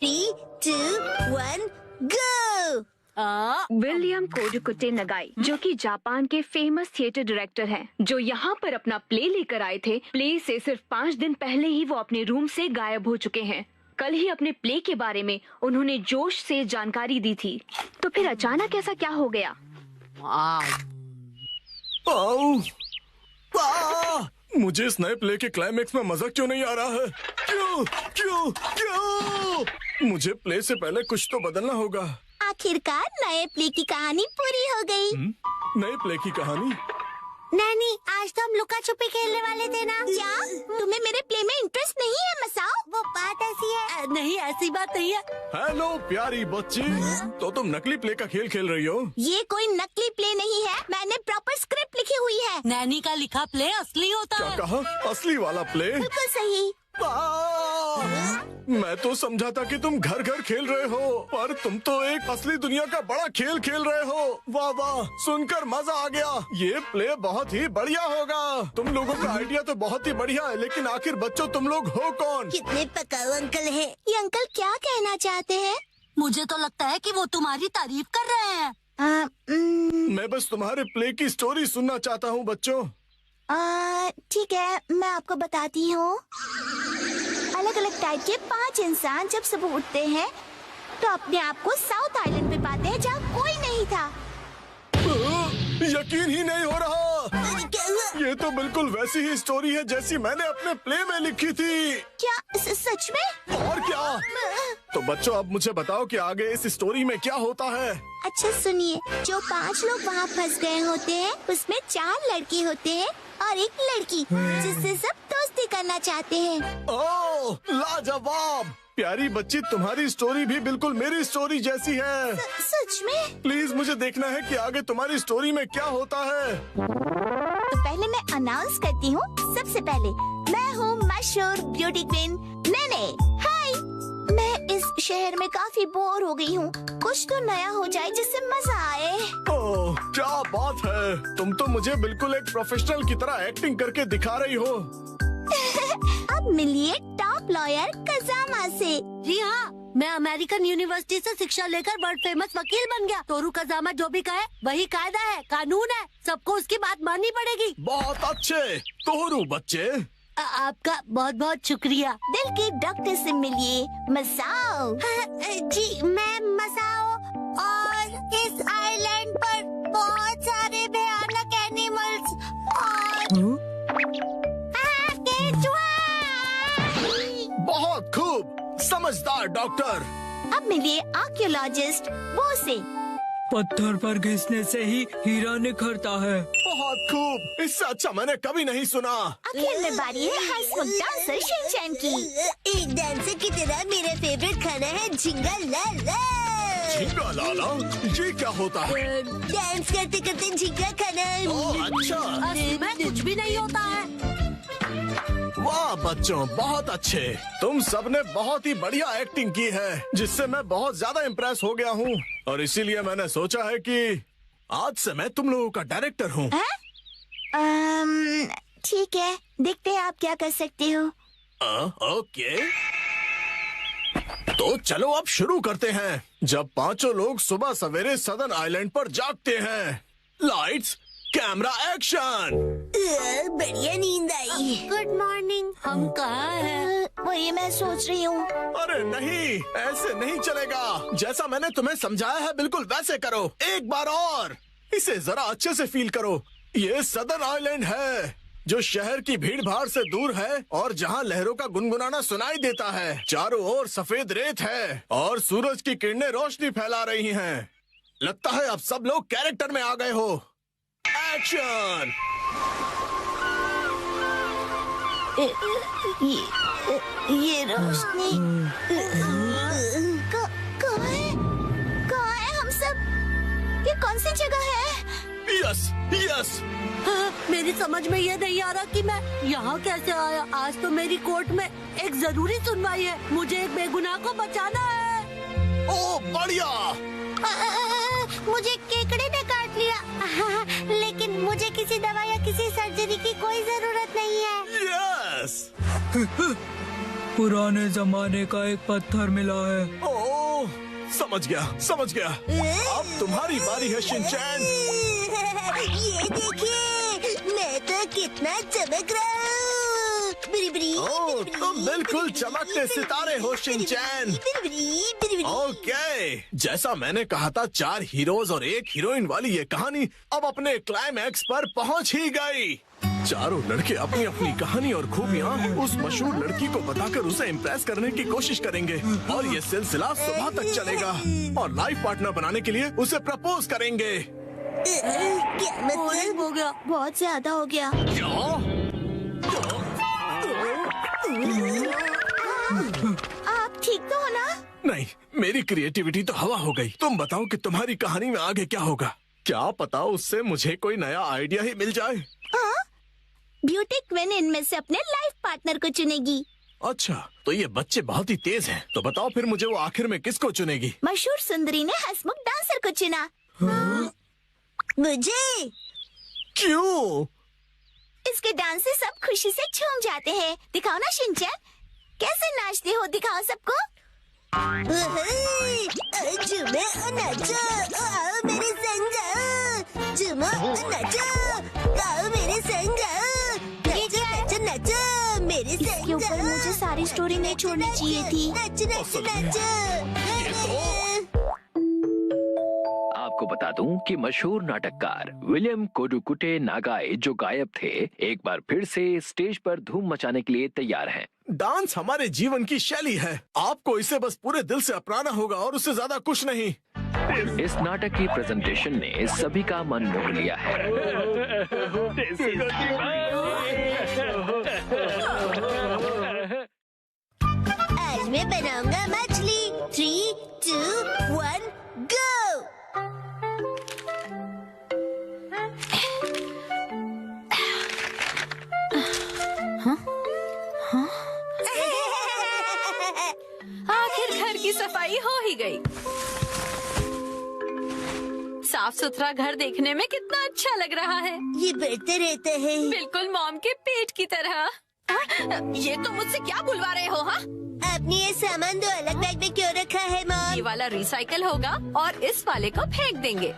3, 2, 1, go! William कोडुकुटे नगाई, जो कि Japan के फेमस थिएटर डायरेक्टर हैं, जो यहाँ पर अपना प्ले लेकर आए थे। प्ले से सिर्फ 5 दिन पहले ही वो अपने रूम से गायब हो चुके हैं। कल ही अपने प्ले के बारे में उन्होंने जोश से जानकारी दी थी, तो फिर अचानक ऐसा क्या हो गया? मुझे इस नए प्ले के क्लाइमेक्स में मजा क्यों नहीं आ रहा है? क्यों क्यों क्यों? मुझे प्ले से पहले कुछ तो बदलना होगा। आखिरकार नए प्ले की कहानी पूरी हो गई। नए प्ले की कहानी? नैनी, आज तो हम लुका छुपी खेलने वाले थे ना? क्या तुम्हें मेरे प्ले में इंटरेस्ट नहीं है मसाओ? वो बात ऐसी है। नहीं, ऐसी बात नहीं है। हेलो प्यारी बच्ची, तो तुम नकली प्ले का खेल खेल रही हो? ये कोई नकली प्ले नहीं है, मैंने प्रॉपर स्क्रिप्ट लिखी हुई है। नैनी का लिखा प्ले असली होता क्या है। कहा? असली वाला प्ले? बिल्कुल सही। मैं तो समझा था कि तुम घर घर खेल रहे हो, पर तुम तो एक असली दुनिया का बड़ा खेल खेल रहे हो। वाह वाह, सुनकर मजा आ गया। ये प्ले बहुत ही बढ़िया होगा। तुम लोगों का आइडिया तो बहुत ही बढ़िया है, लेकिन आखिर बच्चों तुम लोग हो कौन? कितने पकाऊ अंकल हैं। ये अंकल क्या कहना चाहते हैं? मुझे तो लगता है कि वो तुम्हारी तारीफ कर रहे हैं। मैं बस तुम्हारे प्ले की स्टोरी सुनना चाहता हूँ बच्चों। ठीक है, मैं आपको बताती हूँ। अलग अलग टाइप के 5 इंसान जब सुबह उठते हैं तो अपने आप को साउथ आइलैंड पे पाते हैं जहाँ कोई नहीं था। यकीन ही नहीं हो रहा। ये तो बिल्कुल वैसी ही स्टोरी है जैसी मैंने अपने प्ले में लिखी थी। क्या सच में? और क्या? तो बच्चों, अब मुझे बताओ कि आगे इस स्टोरी में क्या होता है। अच्छा सुनिए, जो 5 लोग वहाँ फंस गए होते हैं उसमें 4 लड़के होते हैं और 1 लड़की, जिससे सब दोस्ती करना चाहते हैं। ओह, लाजवाब! प्यारी बच्ची, तुम्हारी स्टोरी भी बिल्कुल मेरी स्टोरी जैसी है। सच में? प्लीज मुझे देखना है कि आगे तुम्हारी स्टोरी में क्या होता है। तो पहले मैं अनाउंस करती हूँ। सबसे पहले मैं हूँ मशहूर ब्यूटी क्वीन नेने। हाय, मैं इस शहर में काफी बोर हो गई हूँ। कुछ तो नया हो जाए जिससे मजा आए। ओह, क्या बात है! तुम तो मुझे बिल्कुल एक प्रोफेशनल की तरह एक्टिंग करके दिखा रही हो। अब मिलिए टॉप लॉयर कजामा से। जी हाँ, मैं अमेरिकन यूनिवर्सिटी से शिक्षा लेकर वर्ल्ड फेमस वकील बन गया। तोरू कजामा जो भी कहे वही कायदा है, कानून है। सबको उसकी बात माननी पड़ेगी। बहुत अच्छे तोरू बच्चे। आपका बहुत बहुत शुक्रिया। दिल के डॉक्टर से मिलिए मसाओ। जी, मैं मसाओ, और इस आइलैंड पर बहुत सारे भयानक एनिमल्स और बहुत खूब, समझदार डॉक्टर। अब मिलिए आर्कियोलॉजिस्ट वो से। पत्थर पर घिसने से ही हीरा निखरता है। बहुत खूब, इससे अच्छा मैंने कभी नहीं सुना। आखिर में बारी है हंसमुख डांसर शिनचैन की। एक डांसर की तरह मेरा फेवरेट खाना है झिंगा लाला। झींगा लाला, ये क्या होता है? डांस करते करते झिंगा खाना। ओह, अच्छा। असली में कुछ भी नहीं होता है। वाह बच्चों, बहुत अच्छे। तुम सबने बहुत ही बढ़िया एक्टिंग की है, जिससे मैं बहुत ज्यादा इम्प्रेस हो गया हूँ, और इसीलिए मैंने सोचा है कि आज से मैं तुम लोगों का डायरेक्टर हूँ। ठीक है, देखते हैं आप क्या कर सकते हो। ओके, तो चलो अब शुरू करते हैं। जब 5 लोग सुबह सवेरे सदर्न आइलैंड पर जागते हैं। Lights, camera, action. बढ़िया नींद आई। Good morning. हम कहाँ हैं? वही मैं सोच रही हूँ। अरे नहीं, ऐसे नहीं चलेगा। जैसा मैंने तुम्हें समझाया है बिल्कुल वैसे करो। एक बार और, इसे जरा अच्छे से फील करो। ये सदर्न आइलैंड है, जो शहर की भीड़ भाड़ से दूर है और जहाँ लहरों का गुनगुनाना सुनाई देता है। चारों ओर सफेद रेत है और सूरज की किरणें रोशनी फैला रही हैं। लगता है अब सब लोग कैरेक्टर में आ गए हो। एक्शन। ये रोशनी कहाँ है हम सब? ये कौन सी जगह है? Yes yes. मेरी समझ में ये नहीं आ रहा कि मैं यहाँ कैसे आया। आज तो मेरी कोर्ट में एक जरूरी सुनवाई है। मुझे एक बेगुनाह को बचाना है। ओह बढ़िया। मुझे केकड़े ने काट लिया, लेकिन मुझे किसी दवा या किसी सर्जरी की कोई जरूरत नहीं है। यस। पुराने जमाने का एक पत्थर मिला है। ओह, समझ गया। अब तुम्हारी बारी है शिनचैन। ये देखिए, मैं तो कितना चमक रहा हूँ। ओह, तुम बिल्कुल चमकते सितारे हो शिनचैन। ओके, जैसा मैंने कहा था, 4 हीरोज और 1 हीरोइन वाली ये कहानी अब अपने क्लाइमैक्स पर पहुंच ही गई। चारों लड़के अपनी अपनी कहानी और खूबियाँ उस मशहूर लड़की को बताकर उसे इम्प्रेस करने की कोशिश करेंगे और ये सिलसिला सुबह तक चलेगा और लाइफ पार्टनर बनाने के लिए उसे प्रपोज करेंगे। क्या मतलब? हो गया। बहुत ज्यादा हो गया। आप ठीक तो हो ना? नहीं, मेरी क्रिएटिविटी तो हवा हो गई। तुम बताओ कि तुम्हारी कहानी में आगे क्या होगा? क्या पता उससे मुझे कोई नया आइडिया ही मिल जाए। ब्यूटी क्वीन इनमें से अपने लाइफ पार्टनर को चुनेगी। अच्छा, तो ये बच्चे बहुत ही तेज हैं। तो बताओ फिर मुझे वो आखिर में किसको चुनेगी? मशहूर सुंदरी ने हंसमुख डांसर को चुना। मुझे? क्यों? इसके डांस से सब खुशी से झूम जाते हैं। दिखाओ ना शिनचैन, कैसे नाचते हो, दिखाओ सबको। झूमो और नाचो, आओ मेरे संग आओ। झूमो और नाचो, आओ मेरे संग आओ। नाचो नाचो नाचो मेरे संग आओ। इसके ऊपर मुझे सारी स्टोरी नहीं छोड़नी चाहिए थी। नाचो नाचो नाचो। आपको बता दूं कि मशहूर नाटककार विलियम कोडुकुटे नागाई जो गायब थे, एक बार फिर से स्टेज पर धूम मचाने के लिए तैयार हैं। डांस हमारे जीवन की शैली है। आपको इसे बस पूरे दिल से अपनाना होगा और उससे ज्यादा कुछ नहीं। इस नाटक की प्रेजेंटेशन ने सभी का मन मोह लिया है। आज मैं बनाऊंगा मछली। 3, 2, 1, गो। आखिर घर की सफाई हो ही गई। साफ सुथरा घर देखने में कितना अच्छा लग रहा है। ये बढ़ते रहता है। बिल्कुल मॉम के पेट की तरह। ये तुम मुझसे क्या बुलवा रहे हो? हाँ, आपने ये सामान 2 अलग बैग में क्यों रखा है ये मॉम? वाला रिसाइकल होगा और इस वाले को फेंक देंगे।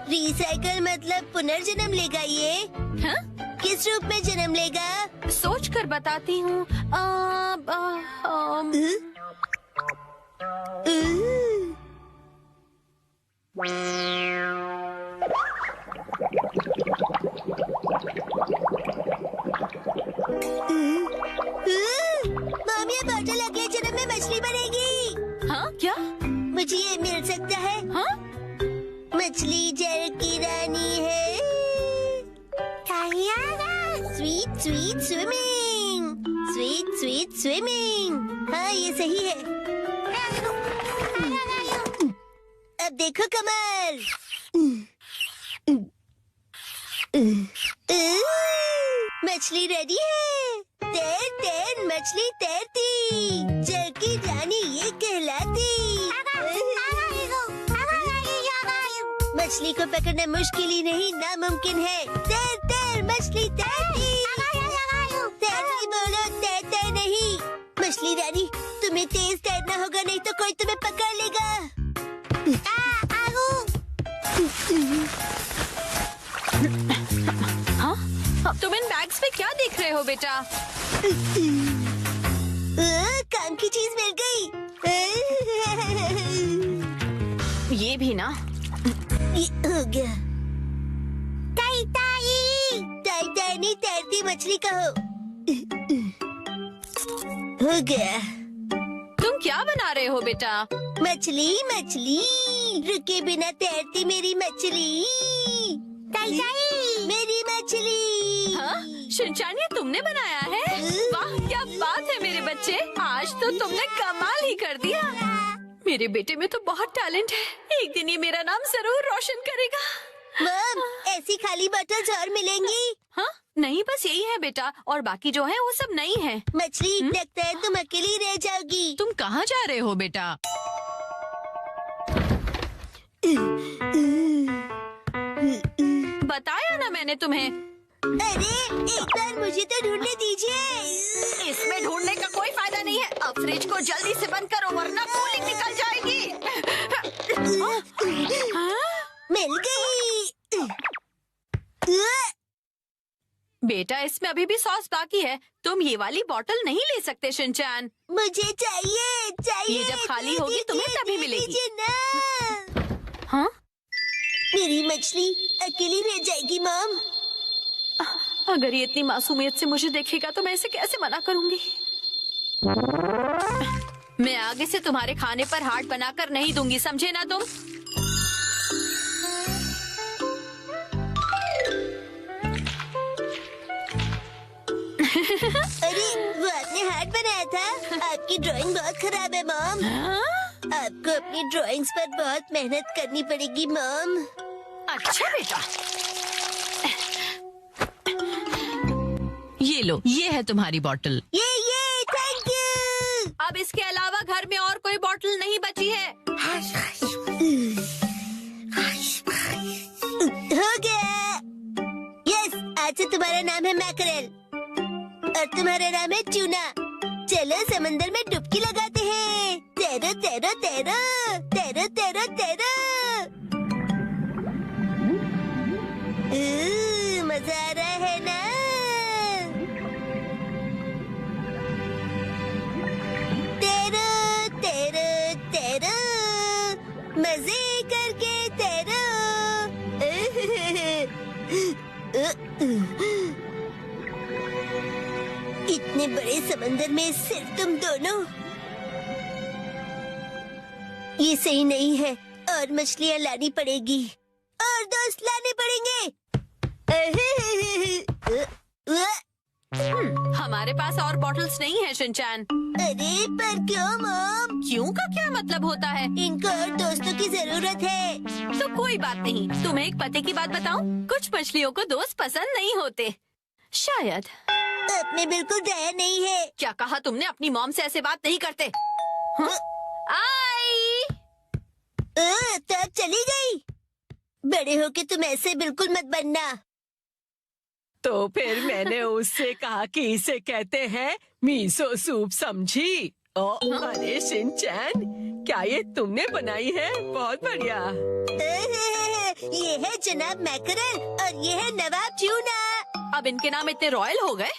रिसाइकल मतलब पुनर्जन्म लेगा ये? हाँ? किस रूप में जन्म लेगा? सोच कर बताती हूँ। मॉम, ये बॉटल अगले जन्म में मछली बनेगी। हाँ क्या? मुझे ये मिल सकता है? हाँ? मछली जल की रानी है। Sweet sweet swimming, sweet sweet swimming. हाँ, ये सही है। अब देखो कमल। मछली रेडी है। तैर तैर मछली तैरती, जल की रानी ये कहलाती। मछली को पकड़ना मुश्किल ही नहीं, नामुमकिन है। तैर तैर मछली तैरती। तैरती बोलो, तैरते नहीं। मछली रानी, तुम्हें तेज तैरना होगा, नहीं तो कोई तुम्हें पकड़ लेगा। हाँ? तुम इन बैग्स में क्या देख रहे हो बेटा? काम की चीज मिल गई। ये भी ना। ये हो गया। ताई ताई, ताई ताई नहीं, तैरती मछली कहो। हो गया। तुम क्या बना रहे हो बेटा? मछली मछली, रुके बिना तैरती मेरी मछली। ताई ताई, मेरी मछली। हाँ? शिनचैन, ये तुमने बनाया है? वाह, क्या बात है मेरे बच्चे, आज तो तुमने कमाल ही कर दिया। मेरे बेटे में तो बहुत टैलेंट है, एक दिन ये मेरा नाम जरूर रोशन करेगा। मॉम, ऐसी खाली बोतल्स और मिलेंगी? हाँ? नहीं, बस यही है बेटा, और बाकी जो है वो सब नहीं है। मछली, लगता है तुम अकेली रह जाओगी। तुम कहाँ जा रहे हो बेटा? बताया ना मैंने तुम्हें। अरे एक बार मुझे तो ढूंढने दीजिए। इसमें ढूंढने का कोई फायदा नहीं है। अब फ्रिज को जल्दी से बंद करो वरना कूलिंग निकल जाएगी। मिल गई। बेटा इसमें अभी भी सॉस बाकी है। तुम ये वाली बोतल नहीं ले सकते शिनचैन। मुझे चाहिए चाहिए। ये जब खाली होगी तुम्हें तभी मिलेगी। दीजिए ना। हाँ? मेरी मछली अकेली रह जाएगी मॉम। अगर ये इतनी मासूमियत से मुझे देखेगा तो मैं इसे कैसे मना करूंगी। मैं आगे से तुम्हारे खाने पर हार्ट बनाकर नहीं दूंगी, समझे ना तुम? अरे वो आपने हार्ट बनाया था। आपकी ड्राइंग बहुत खराब है मॉम। आपको अपनी ड्राइंग्स पर बहुत मेहनत करनी पड़ेगी मॉम। अच्छा बेटा, ये लो, ये है तुम्हारी बोतल। ये थैंक यू। अब इसके अलावा घर में और कोई बोतल नहीं बची है। हो गया। यस, आज से तुम्हारा नाम है मैकरेल और तुम्हारा नाम है ट्यूना। चलो समंदर में डुबकी लगाते हैं। तैरो तैरो तैरो तैरो तैरो तैरो। मजा आ रहा है ना? तैरो तैरो तैरो, मजे करके तैरो। इतने बड़े समंदर में सिर्फ तुम दोनों। ये सही नहीं है और मछलियाँ लानी पड़ेगी और दोस्त लाने पड़ेंगे। हमारे पास और बॉटल्स नहीं है शिनचैन। अरे पर क्यों मॉम? क्यों का क्या मतलब होता है? इनको और दोस्तों की जरूरत है। तो कोई बात नहीं। तुम्हें एक पते की बात बताऊं? कुछ मछलियों को दोस्त पसंद नहीं होते शायद। आपने बिल्कुल दया नहीं है। क्या कहा तुमने? अपनी मॉम से ऐसे बात नहीं करते। हाँ? आई। तो अब चली गई। बड़े होके तुम ऐसे बिल्कुल मत बनना। तो फिर मैंने उससे कहा कि इसे कहते हैं मीसो सूप, समझी? अरे शिनचैन, क्या ये तुमने बनाई है? बहुत बढ़िया। ये है जनाब मैकरेल और ये है नवाब ट्यूना। अब इनके नाम इतने रॉयल हो गए।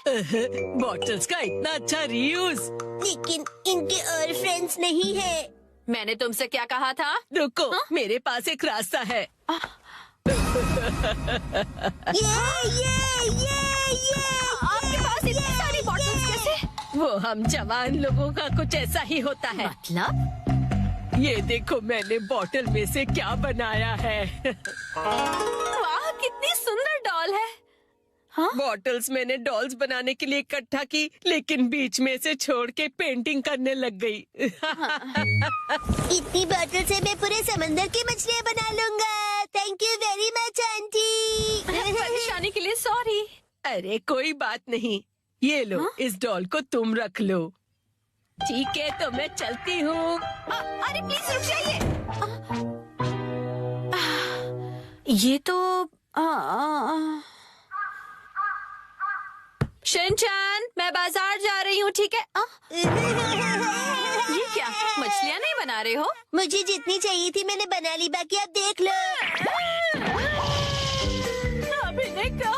बॉटल्स का इतना अच्छा रीयूज। लेकिन इनके और फ्रेंड्स नहीं है। मैंने तुमसे क्या कहा था? रुको, मेरे पास एक रास्ता है। ये आपके पास इतनी सारी बॉटल्स कैसे? वो हम जवान लोगों का कुछ ऐसा ही होता है। मतलब? ये देखो मैंने बॉटल में से क्या बनाया है। वाह, कितनी सुंदर डॉल है। हाँ? बॉटल्स मैंने डॉल्स बनाने के लिए इकट्ठा की, लेकिन बीच में से छोड़ के पेंटिंग करने लग गई। इतनी बॉटल से मैं पूरे समंदर की मछलियाँ बना लूंगा। Thank you very much aunty. परेशानी के लिए सॉरी। अरे कोई बात नहीं। ये लो, इस डॉल को तुम रख लो। ठीक है, तो मैं चलती हूँ। अरे प्लीज रुक जाइए। ये तो शिनचैन, मैं बाजार जा रही हूँ, ठीक है? ये क्या, मछलियाँ नहीं बना रहे हो? मुझे जितनी चाहिए थी मैंने बना ली, बाकी आप देख लो। अब इन्हें कहाँ